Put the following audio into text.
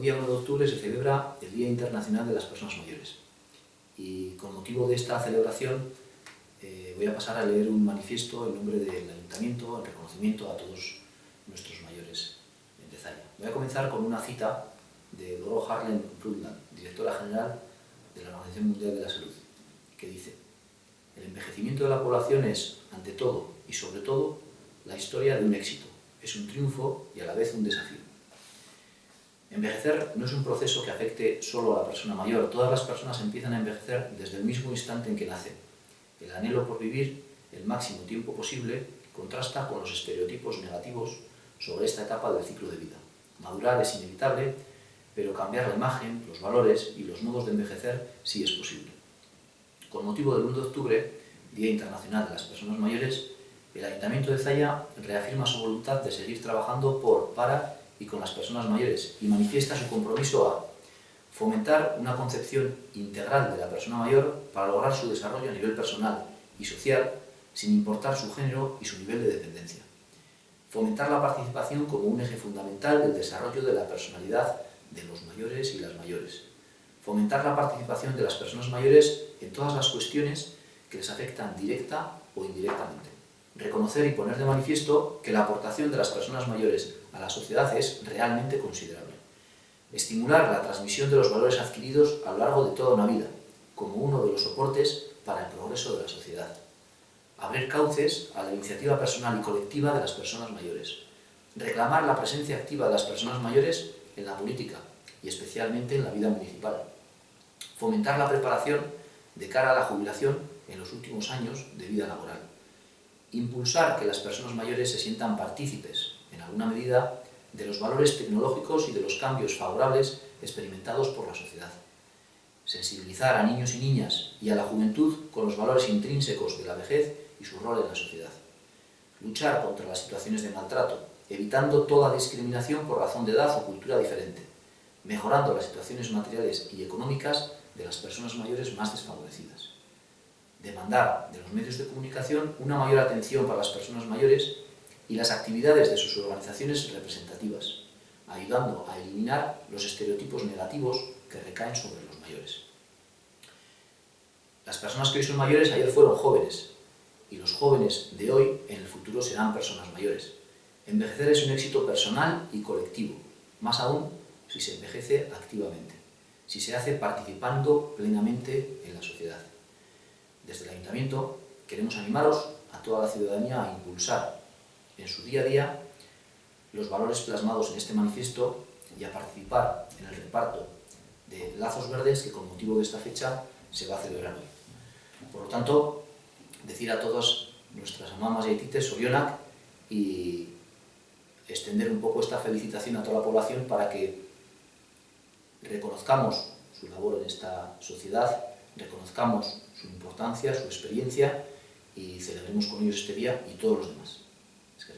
día 1 de octubre se celebra el Día Internacional de las Personas Mayores. Y con motivo de esta celebración voy a pasar a leer un manifiesto en nombre del Ayuntamiento en reconocimiento a todos nuestros mayores de Zalla. Voy a comenzar con una cita de Doro Harlem Brundtland, directora general de la Organización Mundial de la Salud, que dice: el envejecimiento de la población es, ante todo y sobre todo, la historia de un éxito. Es un triunfo y a la vez un desafío. Envejecer no es un proceso que afecte solo a la persona mayor. Todas las personas empiezan a envejecer desde el mismo instante en que nacen. El anhelo por vivir el máximo tiempo posible contrasta con los estereotipos negativos sobre esta etapa del ciclo de vida. Madurar es inevitable, pero cambiar la imagen, los valores y los modos de envejecer sí es posible. Con motivo del 1 de octubre, Día Internacional de las Personas Mayores, el Ayuntamiento de Zalla reafirma su voluntad de seguir trabajando por, para y con las personas mayores y manifiesta su compromiso a fomentar una concepción integral de la persona mayor para lograr su desarrollo a nivel personal y social sin importar su género y su nivel de dependencia. Fomentar la participación como un eje fundamental del desarrollo de la personalidad de los mayores y las mayores. Fomentar la participación de las personas mayores en todas las cuestiones que les afectan directa o indirectamente. Reconocer y poner de manifiesto que la aportación de las personas mayores a la sociedad es realmente considerable. Estimular la transmisión de los valores adquiridos a lo largo de toda una vida, como uno de los soportes para el progreso de la sociedad. Abrir cauces a la iniciativa personal y colectiva de las personas mayores. Reclamar la presencia activa de las personas mayores en la política y especialmente en la vida municipal. Fomentar la preparación de cara a la jubilación en los últimos años de vida laboral. Impulsar que las personas mayores se sientan partícipes, en alguna medida, de los valores tecnológicos y de los cambios favorables experimentados por la sociedad. Sensibilizar a niños y niñas y a la juventud con los valores intrínsecos de la vejez y su rol en la sociedad. Luchar contra las situaciones de maltrato, evitando toda discriminación por razón de edad o cultura diferente, mejorando las situaciones materiales y económicas de las personas mayores más desfavorecidas. Demandar de los medios de comunicación una mayor atención para las personas mayores y las actividades de sus organizaciones representativas, ayudando a eliminar los estereotipos negativos que recaen sobre los mayores. Las personas que hoy son mayores ayer fueron jóvenes, y los jóvenes de hoy en el futuro serán personas mayores. Envejecer es un éxito personal y colectivo, más aún si se envejece activamente, si se hace participando plenamente en la sociedad. Desde el Ayuntamiento queremos animaros a toda la ciudadanía a impulsar en su día a día los valores plasmados en este manifiesto y a participar en el reparto de lazos verdes que con motivo de esta fecha se va a celebrar hoy. Por lo tanto, decir a todas nuestras amamas y aitites sorionak y extender un poco esta felicitación a toda la población para que reconozcamos su labor en esta sociedad, reconozcamos su importancia, su experiencia y celebremos con ellos este día y todos los demás. Es que